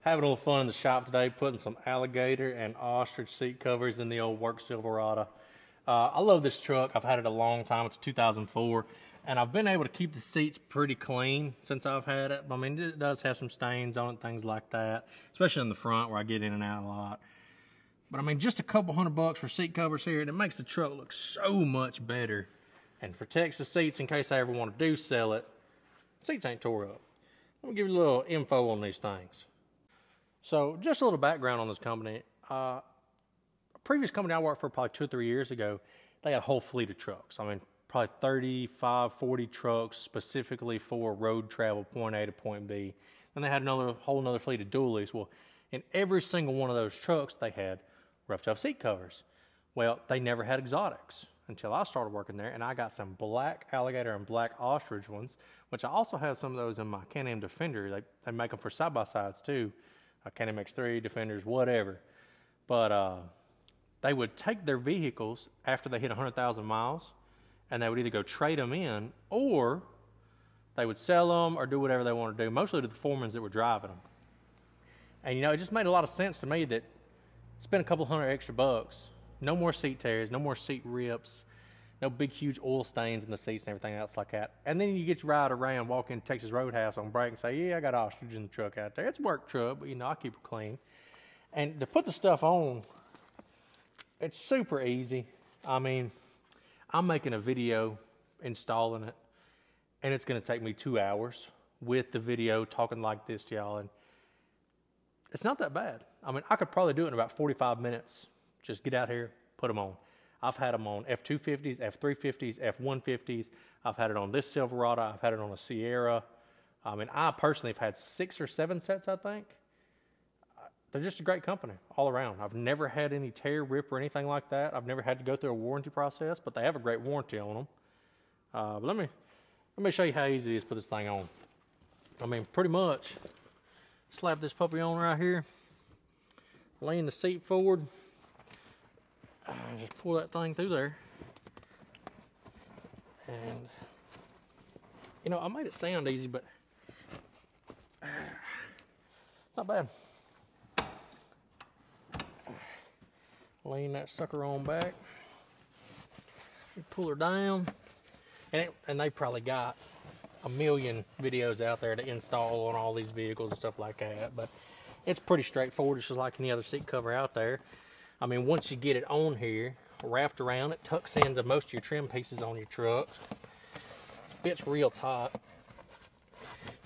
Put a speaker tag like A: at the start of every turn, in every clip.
A: Having a little fun in the shop today, putting some alligator and ostrich seat covers in the old work Silverado. I love this truck. I've had it a long time. It's 2004, and I've been able to keep the seats pretty clean since I've had it. I mean, it does have some stains on it, things like that, especially in the front where I get in and out a lot. But I mean, just a couple $100 for seat covers here, and it makes the truck look so much better and protects the seats in case I ever want to do sell it. Seats ain't tore up. Let me give you a little info on these things. So just a little background on this company. A previous company I worked for probably 2 or 3 years ago, they had a whole fleet of trucks. I mean, probably 35, 40 trucks specifically for road travel, point A to point B. Then they had a whole nother fleet of dualies. Well, in every single one of those trucks, they had rough tough seat covers. Well, they never had exotics until I started working there, and I got some black alligator and black ostrich ones, which I also have some of those in my Can-Am Defender. They make them for side-by-sides too. Can-Am X3, Defenders, whatever. But they would take their vehicles after they hit 100,000 miles, and they would either go trade them in, or they would sell them or do whatever they wanted to do, mostly to the foremans that were driving them. And you know, it just made a lot of sense to me that spend a couple $100 extra bucks, no more seat tears, no more seat rips, no big huge oil stains in the seats and everything else like that. And then you get to ride around, walk in Texas Roadhouse on break and say, yeah, I got ostrich in the truck out there. It's a work truck, but you know, I keep it clean. And to put the stuff on, it's super easy. I mean, I'm making a video installing it, and it's gonna take me 2 hours with the video talking like this to y'all, and it's not that bad. I mean, I could probably do it in about 45 minutes. Just get out here, put them on. I've had them on F250s, F350s, F150s. I've had it on this Silverado. I've had it on a Sierra. I mean, I personally have had 6 or 7 sets, I think. They're just a great company all around. I've never had any tear, rip, or anything like that. I've never had to go through a warranty process, but they have a great warranty on them. But let me show you how easy it is to put this thing on. I mean, pretty much, slap this puppy on right here, lean the seat forward, just pull that thing through there. And, you know, I made it sound easy, but not bad. Lean that sucker on back. Pull her down. And they probably got a million videos out there to install on all these vehicles and stuff like that. But it's pretty straightforward. It's just like any other seat cover out there. I mean, once you get it on here, wrapped around, it tucks into most of your trim pieces on your truck. Fits real tight.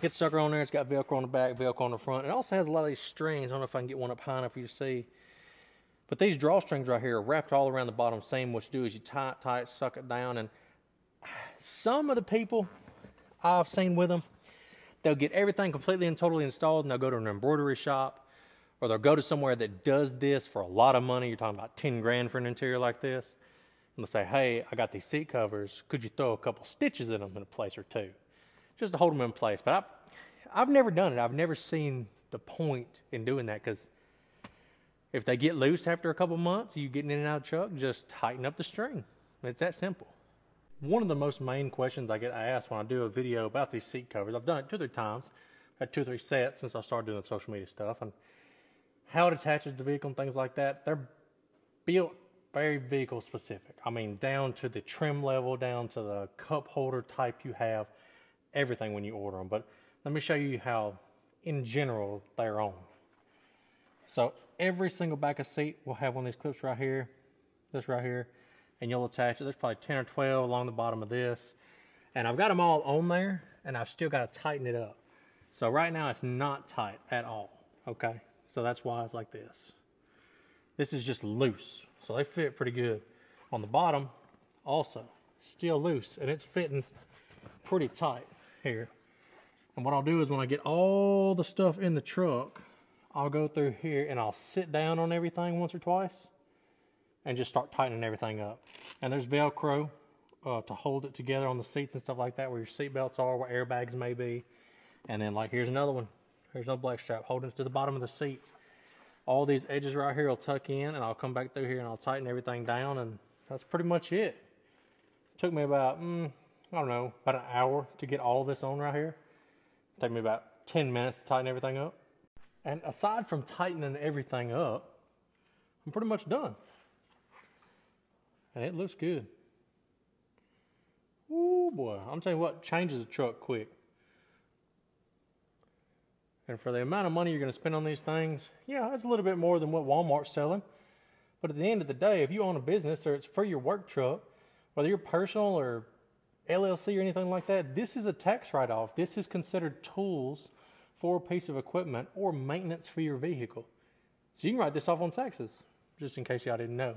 A: Get sucker on there. It's got Velcro on the back, Velcro on the front. It also has a lot of these strings. I don't know if I can get one up high enough for you to see. But these drawstrings right here are wrapped all around the bottom. Same what you do is you tie it, suck it down. And some of the people I've seen with them, they'll get everything completely and totally installed, and they'll go to an embroidery shop, or they'll go to somewhere that does this for a lot of money. You're talking about 10 grand for an interior like this. And they'll say, hey, I got these seat covers. Could you throw a couple stitches in them in a place or two? Just to hold them in place. But I've never done it. I've never seen the point in doing that, because if they get loose after a couple months, you getting in and out of the truck, just tighten up the string. It's that simple. One of the most main questions I get asked when I do a video about these seat covers, I've done it 2 or 3 times. I've had 2 or 3 sets since I started doing the social media stuff, and how it attaches to the vehicle and things like that. They're built very vehicle specific. I mean, down to the trim level, down to the cup holder type you have, everything when you order them. But let me show you how, in general, they're on. So every single back of seat will have one of these clips right here, this right here, and you'll attach it. There's probably 10 or 12 along the bottom of this. And I've got them all on there, and I've still got to tighten it up. So right now it's not tight at all, okay? So that's why it's like this. This is just loose, so they fit pretty good. On the bottom, also, still loose, and it's fitting pretty tight here. And what I'll do is when I get all the stuff in the truck, I'll go through here and I'll sit down on everything once or twice and just start tightening everything up. And there's Velcro to hold it together on the seats and stuff like that, where your seat belts are, where airbags may be. And then, like, here's another one. Here's no black strap holding it to the bottom of the seat. All these edges right here will tuck in, and I'll come back through here and I'll tighten everything down, and that's pretty much it. It took me about, I don't know, about an hour to get all this on right here. It took me about 10 minutes to tighten everything up. And aside from tightening everything up, I'm pretty much done. And it looks good. Ooh boy, I'm telling you what, changes a truck quick. And for the amount of money you're going to spend on these things, yeah, it's a little bit more than what Walmart's selling. But at the end of the day, if you own a business or it's for your work truck, whether you're personal or LLC or anything like that, this is a tax write-off. This is considered tools for a piece of equipment or maintenance for your vehicle. So you can write this off on taxes, just in case y'all didn't know.